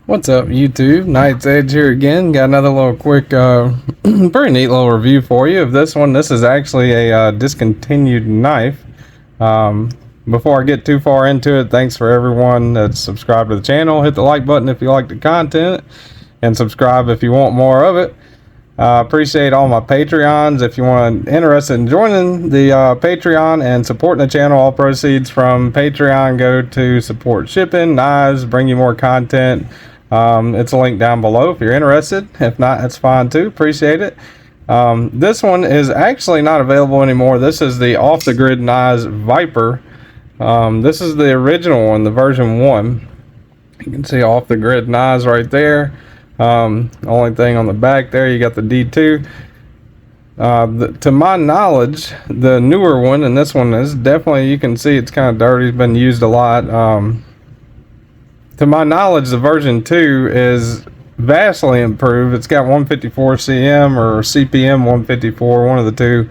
What's up, YouTube? Knight's Edge here again. Got another little quick, pretty neat little review for you of this one. This is actually a discontinued knife. Before I get too far into it, thanks for everyone that's subscribed to the channel. Hit the like button if you like the content, and subscribe if you want more of it. Appreciate all my Patreons. If you want interested in joining the Patreon and supporting the channel, all proceeds from Patreon go to support shipping, knives, bring you more content. It's a link down below if you're interested. If not, that's fine too. Appreciate it. This one is actually not available anymore. This is the Off the Grid Knives Viper. This is the original one, the version 1. You can see Off the Grid Knives right there. Only thing on the back there, you got the D2. To my knowledge, the newer one, and this one is definitely, you can see it's kind of dirty, it's been used a lot. To my knowledge, the version 2 is vastly improved. It's got 154 cm or CPM 154, one of the two,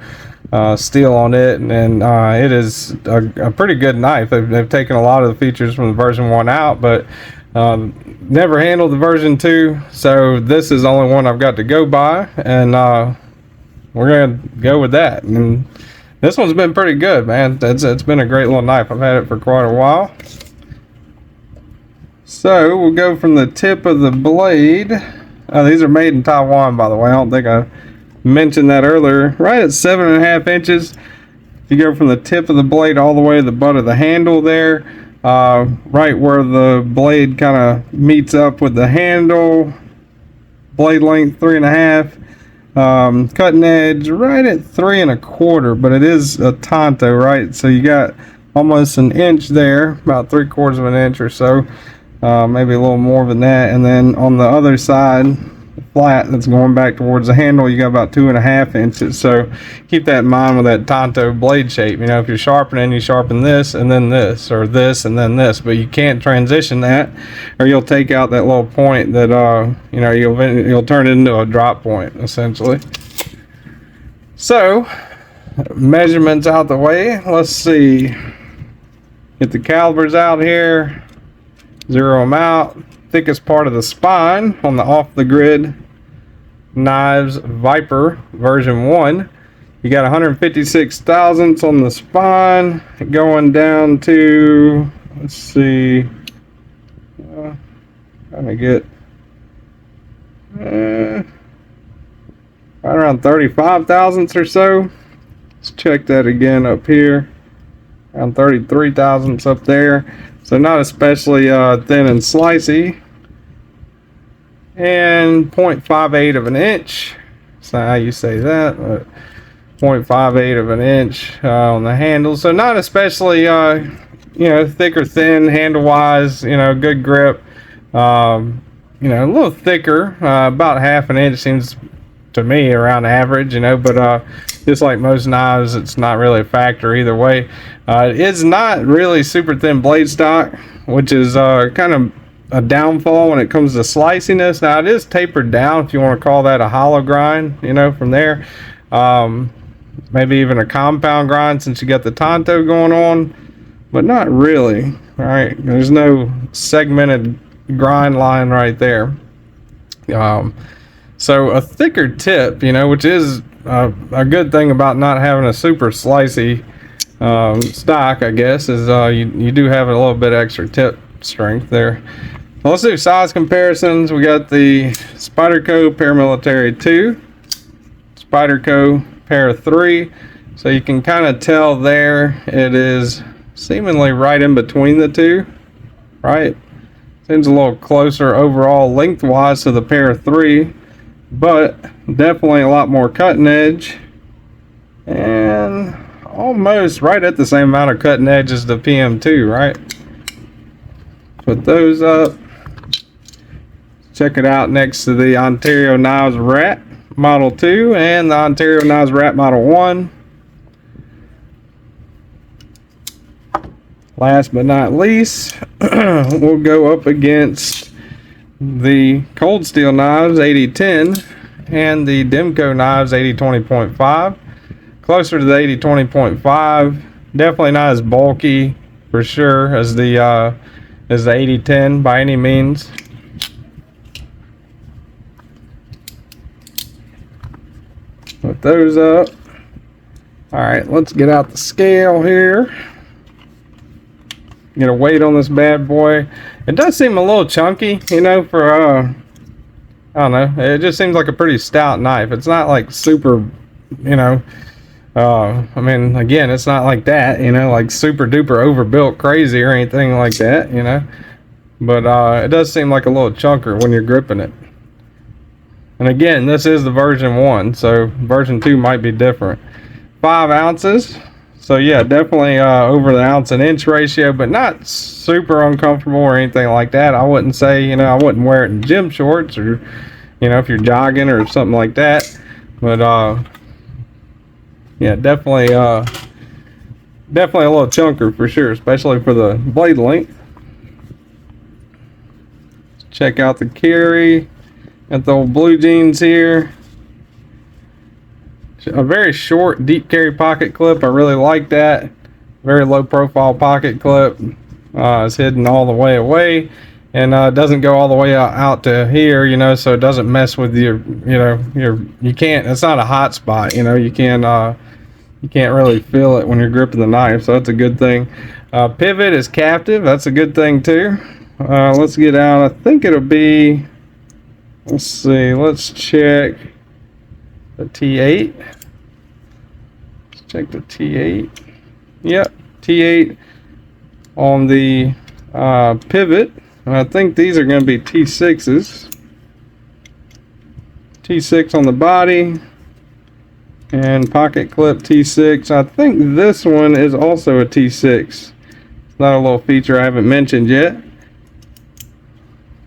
steel on it, and it is a pretty good knife. They've taken a lot of the features from the version 1 out, but never handled the version 2, so this is the only one I've got to go by, and we're gonna go with that. And this one's been pretty good, man. It's been a great little knife. I've had it for quite a while. So we'll go from the tip of the blade. These are made in Taiwan, by the way. I don't think I mentioned that earlier. Right at 7.5 inches. If you go from the tip of the blade all the way to the butt of the handle there, right where the blade kind of meets up with the handle, blade length 3.5, cutting edge right at 3.25, but it is a tanto, right? So you got almost an inch there, about 3/4 of an inch or so, maybe a little more than that. And then on the other side, flat that's going back towards the handle, you got about 2.5 inches. So keep that in mind with that tanto blade shape. You know, if you're sharpening, you sharpen this and then this, or this and then this, but you can't transition that, or you'll take out that little point that you know, you'll turn it into a drop point essentially. So measurements out the way, let's see, get the calibers out here, zero them out. Thickest part of the spine on the Off the Grid Knives Viper version 1, you got 156 thousandths on the spine, going down to, let's see, trying to get right around 35 thousandths or so. Let's check that again up here, around 33 thousandths up there. So not especially thin and slicey. And 0.58 of an inch. That's not how you say that, but 0.58 of an inch on the handle. So not especially, you know, thick or thin handle wise. You know, good grip. You know, a little thicker. About half an inch seems to me around average. You know, but just like most knives, it's not really a factor either way. It is not really super thin blade stock, which is kind of a downfall when it comes to sliciness. Now it is tapered down, if you want to call that a hollow grind, you know, from there. Maybe even a compound grind since you got the tanto going on, but not really. All right, there's no segmented grind line right there. So a thicker tip, you know, which is a good thing about not having a super slicey stock, I guess, is you do have a little bit extra tip strength there. Well, let's do size comparisons. We got the Spyderco Paramilitary 2, Spyderco Para 3. So you can kind of tell there it is seemingly right in between the two, right? Seems a little closer overall lengthwise to the Para 3, but definitely a lot more cutting edge, and almost right at the same amount of cutting edge as the PM2, right? Put those up. Check it out next to the Ontario Knives Rat Model 2 and the Ontario Knives Rat Model 1. Last but not least, we'll go up against the Cold Steel Knives 8010 and the Demco Knives 8020.5. Closer to the 8020.5. Definitely not as bulky for sure as the 8010 by any means. Put those up. All right, let's get out the scale here. Get a weight on this bad boy. It does seem a little chunky, you know, for I don't know. It just seems like a pretty stout knife. It's not like super, you know, I mean, again, it's not like that, you know, like super duper overbuilt crazy or anything like that, you know. But it does seem like a little chunker when you're gripping it. And again, this is the version 1, so version 2 might be different. 5 ounces. So yeah, definitely over the ounce and inch ratio, but not super uncomfortable or anything like that. I wouldn't say, you know, I wouldn't wear it in gym shorts or, you know, if you're jogging or something like that. But yeah, definitely a little chunker for sure, especially for the blade length. Check out the carry. Got the old blue jeans here. A very short, deep carry pocket clip. I really like that. Very low profile pocket clip. It's hidden all the way away, and doesn't go all the way out to here, you know, so it doesn't mess with your, you know, you can't. It's not a hot spot, you know. You can't really feel it when you're gripping the knife, so that's a good thing. Pivot is captive. That's a good thing too. Let's get out. I think it'll be. Let's see. Let's check the T8. Let's check the T8. Yep, T8 on the pivot. And I think these are going to be T6s. T6 on the body. And pocket clip T6. I think this one is also a T6. It's not a little feature I haven't mentioned yet.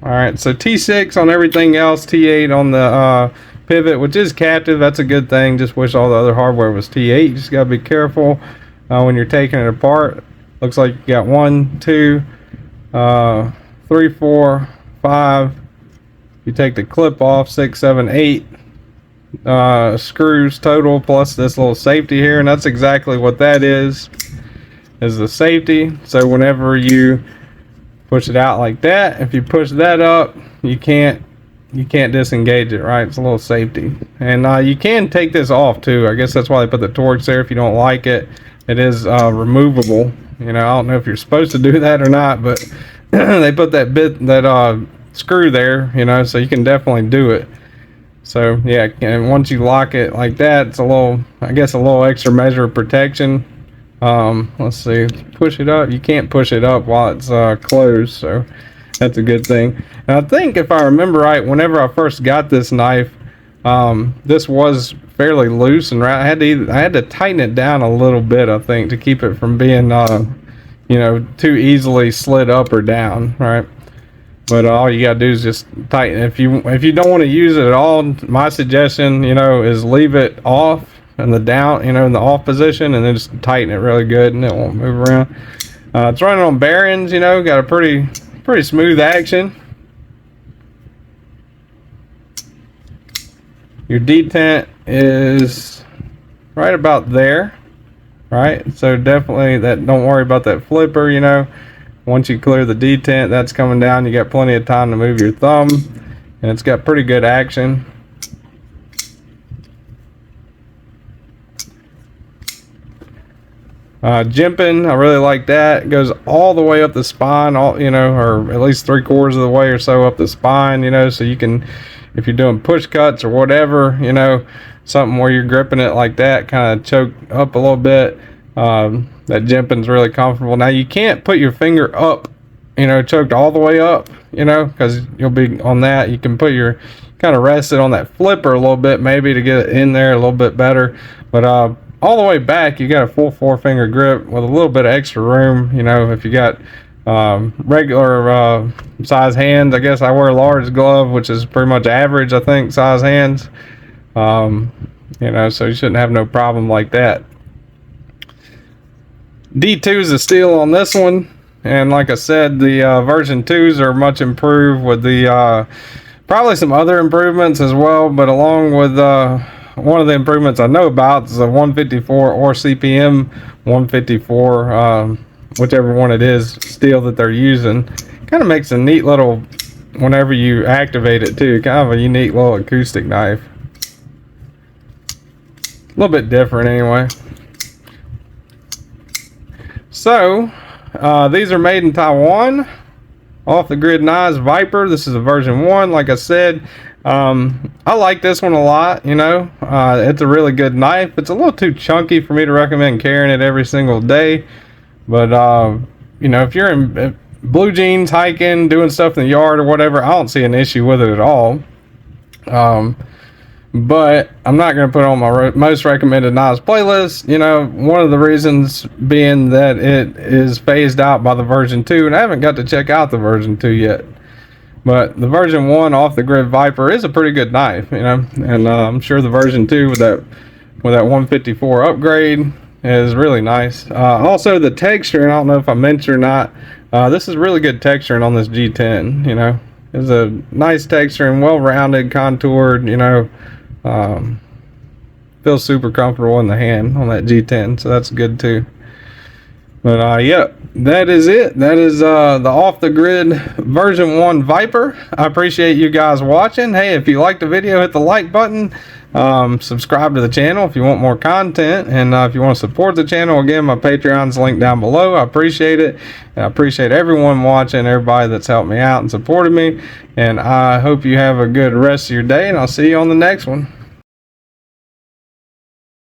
Alright, so T6 on everything else, T8 on the pivot, which is captive. That's a good thing. Just wish all the other hardware was T8. You just got to be careful when you're taking it apart. Looks like you got 1, 2, 3, 4, 5. You take the clip off, 6, 7, 8 screws total, plus this little safety here, and that's exactly what that is the safety. So whenever you push it out like that, if you push that up, you can't disengage it, right? It's a little safety. And you can take this off too. I guess that's why they put the torch there. If you don't like it, it is removable. You know, I don't know if you're supposed to do that or not, but they put that screw there, you know, so you can definitely do it. So yeah, and once you lock it like that, it's a little, I guess, a little extra measure of protection. Let's see, push it up. You can't push it up while it's closed, so that's a good thing. And I think if I remember right, whenever I first got this knife, this was fairly loose, and I had to tighten it down a little bit, I think, to keep it from being you know, too easily slid up or down, right? But all you gotta do is just tighten. If you don't want to use it at all, my suggestion, you know, is leave it off in the down, you know, in the off position, and then just tighten it really good, and it won't move around. It's running on bearings, you know, got a pretty smooth action. Your detent is right about there, right? So definitely that. Don't worry about that flipper, you know. Once you clear the detent, that's coming down. You got plenty of time to move your thumb, and it's got pretty good action. Jimping, I really like that. It goes all the way up the spine, all, you know, or at least 3/4 of the way or so up the spine, you know, so you can, if you're doing push cuts or whatever, you know, something where you're gripping it like that, kind of choke up a little bit. That jimping's really comfortable. Now you can't put your finger up, you know, choked all the way up, you know, because you'll be on that. You can put your, kind of rest it on that flipper a little bit, maybe, to get it in there a little bit better. But all the way back, you got a full 4-finger grip with a little bit of extra room. You know, if you got regular size hands, I guess I wear a large glove, which is pretty much average, I think, size hands. You know, so you shouldn't have no problem like that. D2s is steel on this one, and like I said, the version 2s are much improved with the probably some other improvements as well, but along with one of the improvements I know about is the 154 or CPM 154, whichever one it is, steel that they're using. Kind of makes a neat little, whenever you activate it too, kind of a unique little acoustic knife. little bit different anyway. So these are made in Taiwan. Off the Grid Knives Viper. This is a version 1. Like I said, I like this one a lot. You know, it's a really good knife. It's a little too chunky for me to recommend carrying it every single day, but you know, if you're in blue jeans, hiking, doing stuff in the yard or whatever, I don't see an issue with it at all. But I'm not going to put it on my most recommended knives playlist. You know, one of the reasons being that it is phased out by the version 2, and I haven't got to check out the version 2 yet. But the version 1 Off the Grid Viper is a pretty good knife, you know, and I'm sure the version 2 with that 154 upgrade is really nice. Also, the texture, and I don't know if I mentioned or not, this is really good texturing on this G10. You know, it's a nice texture and well-rounded, contoured. You know, feels super comfortable in the hand on that G10, so that's good too. But yeah, that is it. That is the Off the Grid version 1 Viper. I appreciate you guys watching. Hey, if you liked the video, hit the like button. Subscribe to the channel if you want more content, and if you want to support the channel, again, my Patreon's linked down below. I appreciate it, and I appreciate everyone watching, everybody that's helped me out and supported me, and I hope you have a good rest of your day, and I'll see you on the next one.